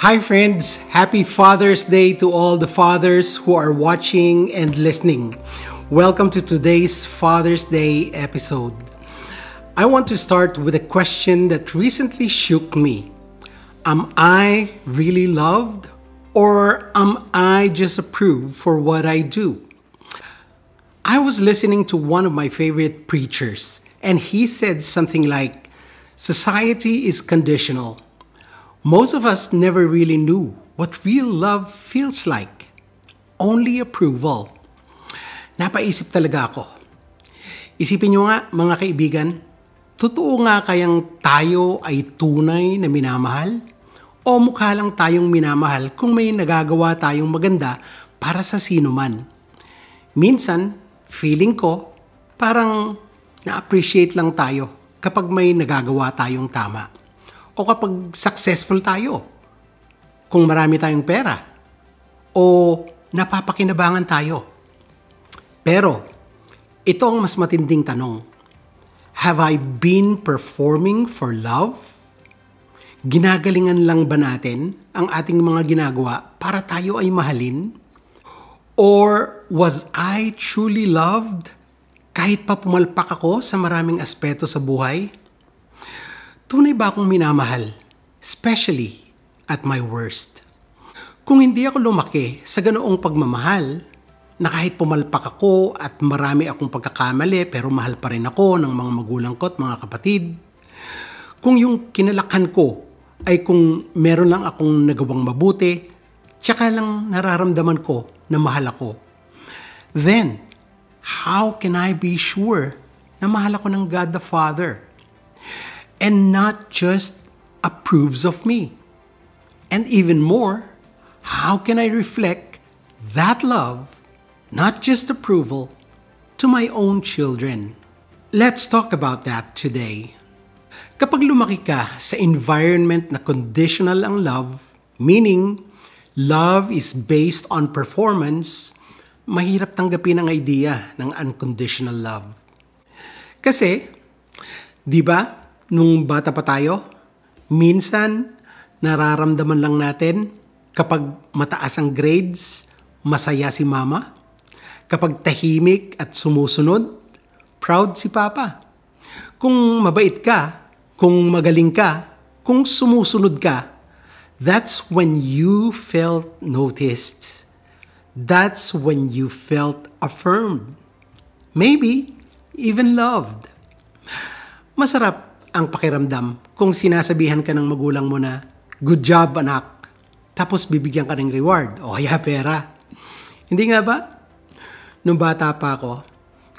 Hi friends, happy Father's Day to all the fathers who are watching and listening. Welcome to today's Father's Day episode. I want to start with a question that recently shook me. Am I really loved, or am I just approved for what I do? I was listening to one of my favorite preachers, and he said something like, "Society is conditional. Most of us never really knew what real love feels like. Only approval." Napaisip talaga ako. Isipin nyo nga, mga kaibigan, totoo nga kayang tayo ay tunay na minamahal? O mukha lang tayong minamahal kung may nagagawa tayong maganda para sa sino man? Minsan, feeling ko, parang na-appreciate lang tayo kapag may nagagawa tayong tama. O kapag successful tayo, kung marami tayong pera, o napapakinabangan tayo. Pero, ito ang mas matinding tanong. Have I been performing for love? Ginagalingan lang ba natin ang ating mga ginagawa para tayo ay mahalin? Or was I truly loved kahit pa pumalpak ako sa maraming aspeto sa buhay? Tunay ba akong minamahal, especially at my worst? Kung hindi ako lumaki sa ganoong pagmamahal, na kahit pumalpak ako at marami akong pagkakamali pero mahal pa rin ako ng mga magulang ko at mga kapatid, kung yung kinalakhan ko ay kung meron lang akong nagawang mabuti, tsaka lang nararamdaman ko na mahal ako, then how can I be sure na mahal ako ng God the Father? And not just approves of me. And even more, how can I reflect that love, not just approval, to my own children? Let's talk about that today. Kapag lumaki ka sa environment na conditional ang love, meaning love is based on performance, mahirap tanggapin ang idea ng unconditional love. Kasi, di ba, nung bata pa tayo, minsan nararamdaman lang natin kapag mataas ang grades, masaya si mama. Kapag tahimik at sumusunod, proud si papa. Kung mabait ka, kung magaling ka, kung sumusunod ka, that's when you felt noticed. That's when you felt affirmed. Maybe even loved. Masarap ang pakiramdam kung sinasabihan ka ng magulang mo na, "Good job, anak." Tapos bibigyan ka ng reward o kaya pera. Hindi nga ba? Nung bata pa ako,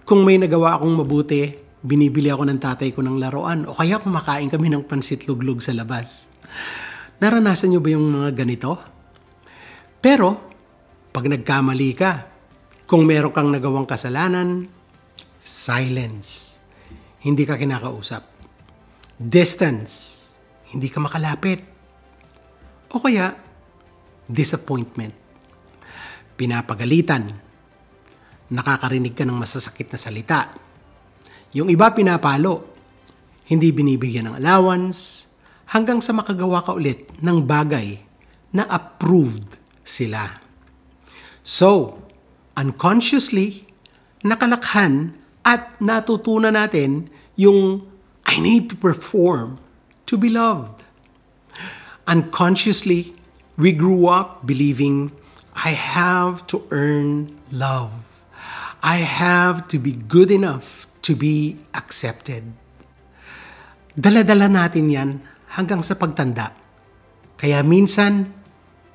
kung may nagawa akong mabuti, binibili ako ng tatay ko ng laruan o kaya kumakain kami ng pansit luglog sa labas. Naranasan niyo ba yung mga ganito? Pero, pag nagkamali ka, kung meron kang nagawang kasalanan, silence. Hindi ka kinakausap. Distance, hindi ka makalapit. O kaya, disappointment. Pinapagalitan. Nakakarinig ka ng masasakit na salita. Yung iba pinapalo. Hindi binibigyan ng allowance hanggang sa makagawa ka ulit ng bagay na approved sila. So, unconsciously, nakalakhan at natutunan natin yung I need to perform to be loved. Unconsciously, we grew up believing I have to earn love. I have to be good enough to be accepted. Dala-dala natin yan hanggang sa pagtanda. Kaya minsan,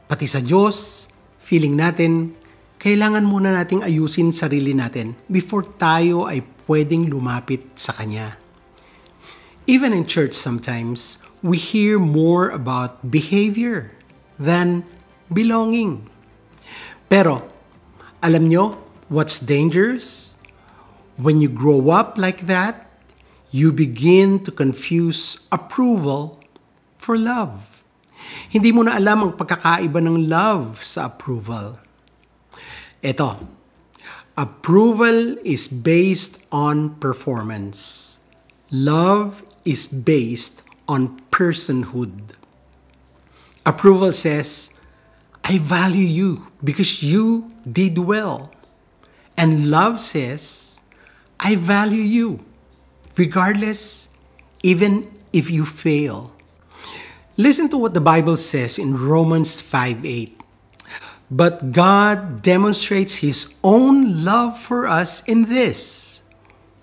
pati sa Diyos, feeling natin, kailangan muna nating ayusin sarili natin before tayo ay pwedeng lumapit sa Kanya. Even in church sometimes, we hear more about behavior than belonging. Pero, alam nyo what's dangerous? When you grow up like that, you begin to confuse approval for love. Hindi mo na alam ang pagkakaiba ng love sa approval. Ito, approval is based on performance. Love is based on personhood. Approval says, I value you because you did well. And love says, I value you regardless, even if you fail. Listen to what the Bible says in Romans 5:8. But God demonstrates His own love for us in this: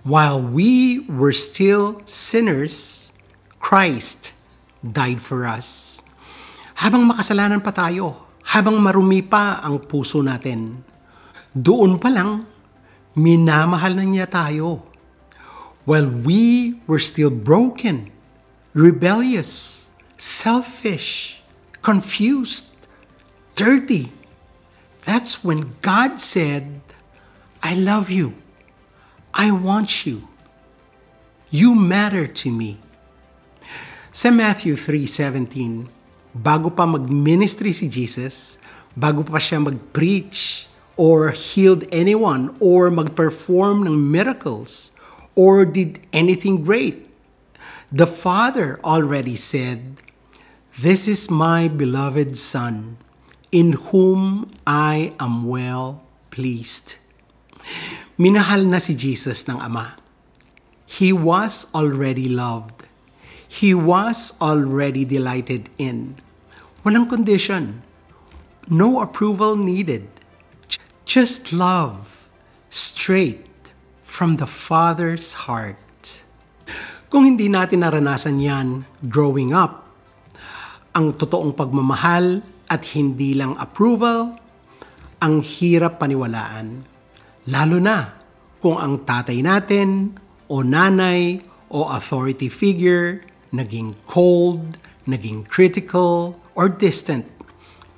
while we were still sinners, Christ died for us. Habang makasalanan pa tayo, habang marumi pa ang puso natin, doon pa lang, minamahal na niya tayo. While we were still broken, rebellious, selfish, confused, dirty, that's when God said, I love you. I want you. You matter to me. Sa Matthew 3:17, bago pa mag-ministry si Jesus, bago pa siya mag-preach or healed anyone or mag-perform ng miracles or did anything great, the Father already said, This is my beloved Son, in whom I am well pleased. Minahal na si Jesus ng Ama. He was already loved. He was already delighted in. Walang condition. No approval needed. Just love, straight from the Father's heart. Kung hindi natin naranasan yan growing up, ang totoong pagmamahal at hindi lang approval, ang hirap paniwalaan. Lalo na kung ang tatay natin o nanay o authority figure naging cold, naging critical, or distant.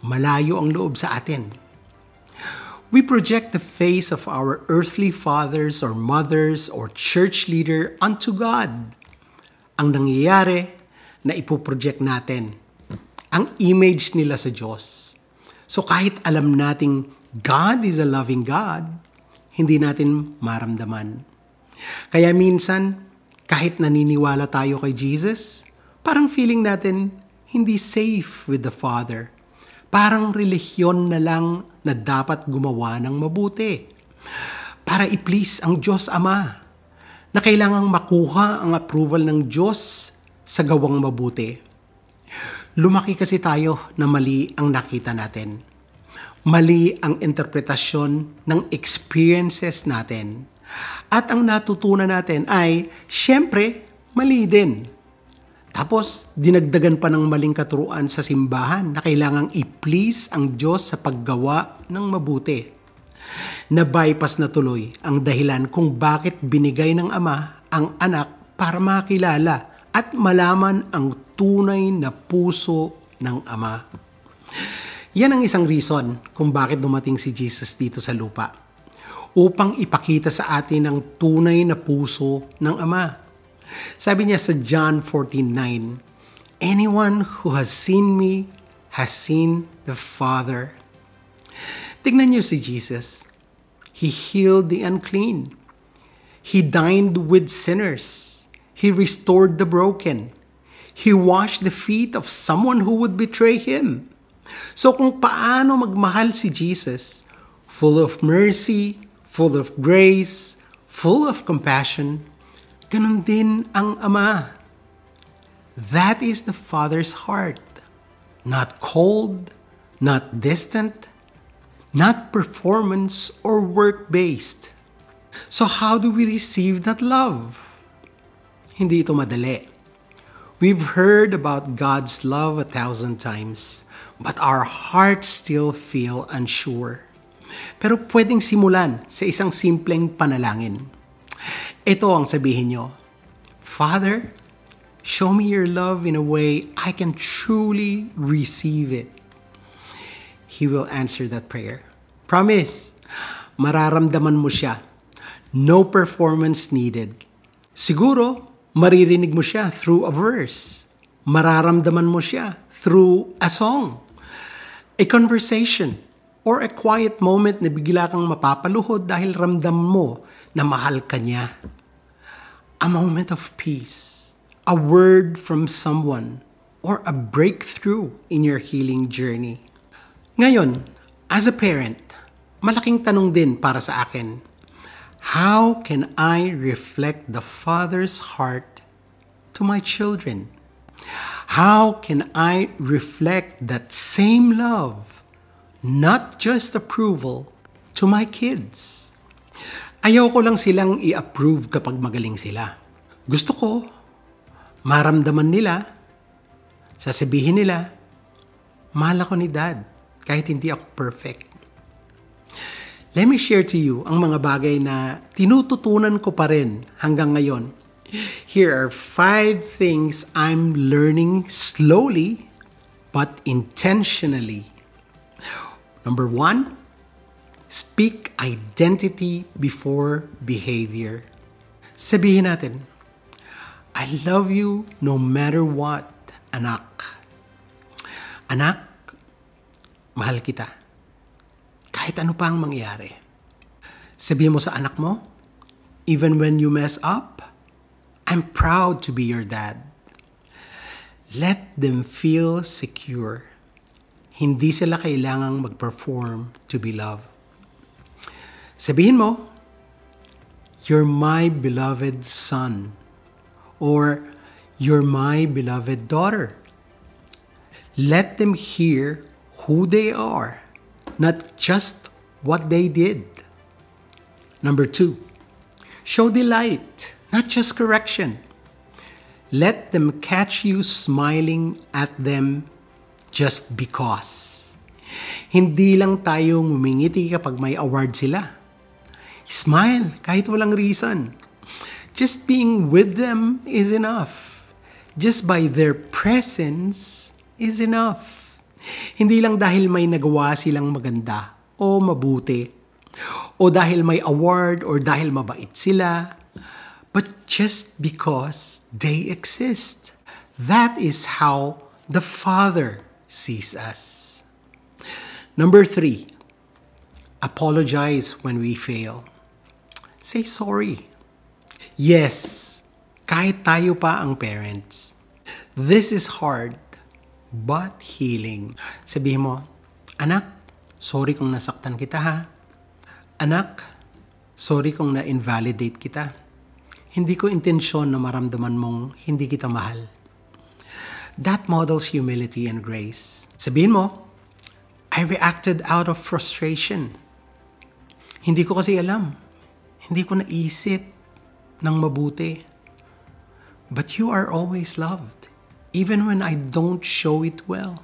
Malayo ang loob sa atin. We project the face of our earthly fathers or mothers or church leader unto God. Ang nangyayari na ipoproject natin ang image nila sa Diyos. So kahit alam nating God is a loving God, hindi natin maramdaman. Kaya minsan, kahit naniniwala tayo kay Jesus, parang feeling natin hindi safe with the Father. Parang relihiyon na lang na dapat gumawa ng mabuti para i-please ang Diyos Ama, na kailangang makuha ang approval ng Diyos sa gawang mabuti. Lumaki kasi tayo na mali ang nakita natin. Mali ang interpretasyon ng experiences natin. At ang natutunan natin ay, syempre, mali din. Tapos, dinagdagan pa ng maling katuruan sa simbahan na kailangang i-please ang Diyos sa paggawa ng mabuti. Na-bypass na tuloy ang dahilan kung bakit binigay ng Ama ang anak para makilala at malaman ang tunay na puso ng Ama. Yan ang isang reason kung bakit dumating si Jesus dito sa lupa. Upang ipakita sa atin ang tunay na puso ng Ama. Sabi niya sa John 14:9, Anyone who has seen me has seen the Father. Tignan niyo si Jesus. He healed the unclean. He dined with sinners. He restored the broken. He washed the feet of someone who would betray Him. So kung paano magmahal si Jesus, full of mercy, full of grace, full of compassion, ganun din ang Ama. That is the Father's heart. Not cold, not distant, not performance or work-based. So how do we receive that love? Hindi ito madali. We've heard about God's love 1,000 times, but our hearts still feel unsure. Pero pwedeng simulan sa isang simpleng panalangin. Ito ang sabihin nyo, Father, show me your love in a way I can truly receive it. He will answer that prayer. Promise, mararamdaman mo siya. No performance needed. Siguro, maririnig mo siya through a verse. Mararamdaman mo siya through a song, a conversation, or a quiet moment na bigla kang mapapaluhod dahil ramdam mo na mahal ka niya. A moment of peace, a word from someone, or a breakthrough in your healing journey. Ngayon, as a parent, malaking tanong din para sa akin, how can I reflect the Father's heart to my children? How can I reflect that same love, not just approval, to my kids? Ayaw ko lang silang i-approve kapag magaling sila. Gusto ko, maramdaman nila, sasabihin nila, mahal ako ni Dad kahit hindi ako perfect. Let me share to you ang mga bagay na tinututunan ko pa rin hanggang ngayon. Here are 5 things I'm learning slowly but intentionally. Number 1, speak identity before behavior. Sabihin natin, I love you no matter what, anak. Anak, mahal kita. Kahit ano pa ang mangyari. Sabihin mo sa anak mo, even when you mess up, I'm proud to be your dad. Let them feel secure. Hindi sila kailangang mag-perform to be loved. Sabihin mo, you're my beloved son. Or, you're my beloved daughter. Let them hear who they are, not just what they did. Number 2, show delight, not just correction. Let them catch you smiling at them just because. Hindi lang tayo ngumingiti kapag may award sila. Smile kahit walang reason. Just being with them is enough. Just by their presence is enough. Hindi lang dahil may nagawa silang maganda o mabuti, o dahil may award or dahil mabait sila, but just because they exist. That is how the Father sees us. Number 3, apologize when we fail. Say sorry. Yes, kahit tayo pa ang parents. This is hard, but healing. Sabihin mo, anak, sorry kung nasaktan kita ha. Anak, sorry kung na-invalidate kita. Hindi ko intensyon na maramdaman mong hindi kita mahal. That models humility and grace. Sabihin mo, I reacted out of frustration. Hindi ko kasi alam. Hindi ko naisip ng mabuti. But you are always loved, even when I don't show it well.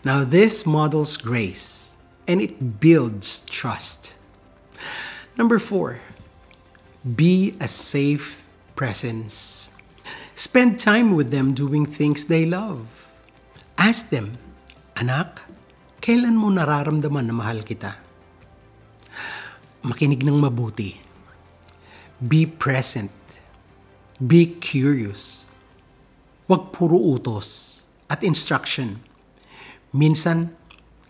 Now this models grace, and it builds trust. Number 4, be a safe presence. Spend time with them doing things they love. Ask them, anak, kailan mo nararamdaman na mahal kita? Makinig ng mabuti. Be present. Be curious. Huwag puro utos at instruction. Minsan,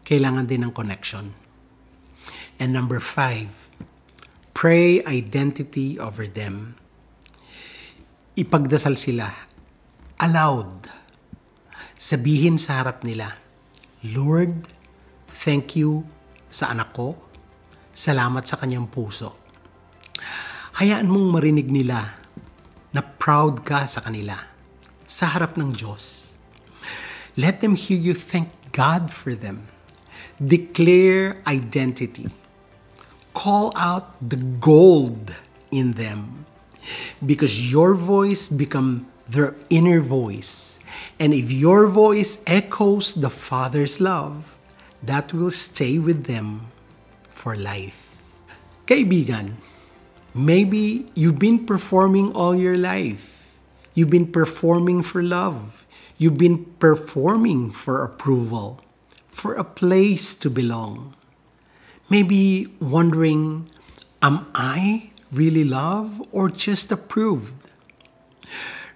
kailangan din ng connection. And number 5, pray identity over them. Ipagdasal sila aloud. Sabihin sa harap nila, Lord, thank you sa anak ko. Salamat sa kanyang puso. Hayaan mong marinig nila na proud ka sa kanila sa harap ng Diyos. Let them hear you thank God for them. Declare identity. Call out the gold in them. Because your voice becomes their inner voice. And if your voice echoes the Father's love, that will stay with them for life. Kaibigan, maybe you've been performing all your life. You've been performing for love. You've been performing for approval, for a place to belong. Maybe wondering, am I really loved or just approved?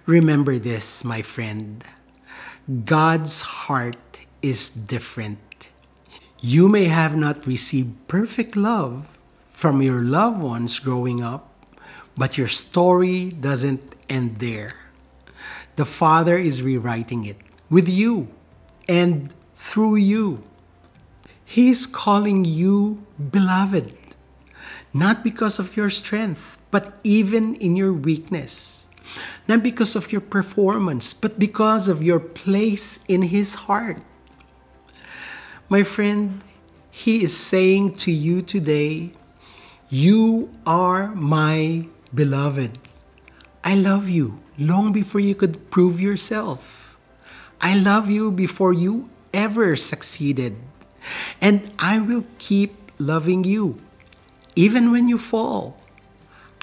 Remember this, my friend. God's heart is different. You may have not received perfect love from your loved ones growing up, but your story doesn't end there. The Father is rewriting it with you and through you. He is calling you beloved, not because of your strength, but even in your weakness. Not because of your performance, but because of your place in His heart. My friend, He is saying to you today, you are my beloved. I love you long before you could prove yourself. I love you before you ever succeeded. And I will keep loving you, even when you fall.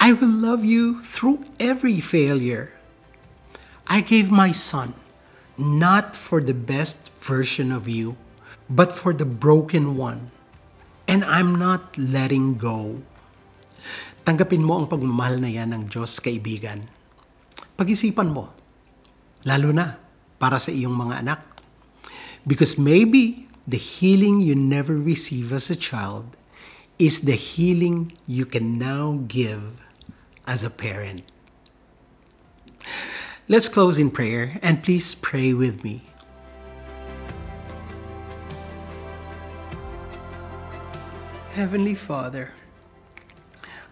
I will love you through every failure. I gave my Son, not for the best version of you, but for the broken one. And I'm not letting go. Tanggapin mo ang pagmamahal na yan ng Diyos, kaibigan. Pag-isipan mo, lalo na para sa iyong mga anak. Because maybe the healing you never received as a child is the healing you can now give as a parent. Let's close in prayer, and please pray with me. Heavenly Father,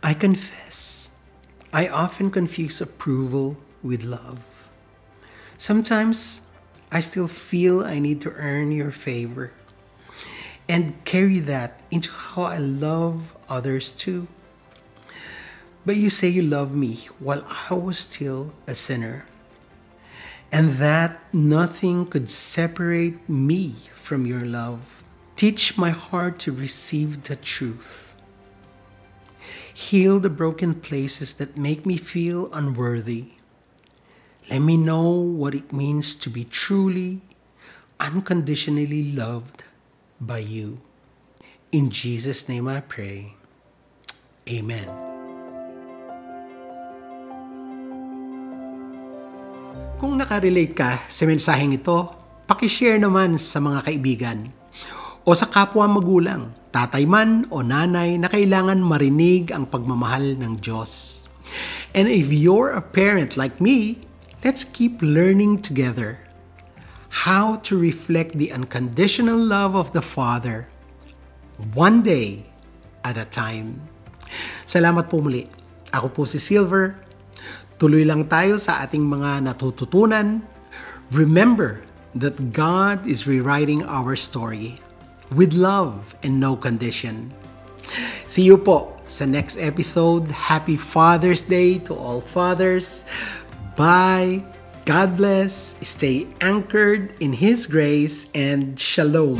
I confess I often confuse approval with love. Sometimes I still feel I need to earn your favor and carry that into how I love others too. But you say you love me while I was still a sinner, and that nothing could separate me from your love. Teach my heart to receive the truth. Heal the broken places that make me feel unworthy. Let me know what it means to be truly, unconditionally loved by you. In Jesus' name I pray. Amen. Kung nakarelate ka sa mensaheng ito, pakishare naman sa mga kaibigan o sa kapwa magulang, tatay man o nanay na kailangan marinig ang pagmamahal ng Diyos. And if you're a parent like me, let's keep learning together how to reflect the unconditional love of the Father one day at a time. Salamat po muli. Ako po si Silver. Tuloy lang tayo sa ating mga natututunan. Remember that God is rewriting our story with love and no condition. See you po sa next episode. Happy Father's Day to all fathers. Bye. God bless. Stay anchored in His grace and shalom.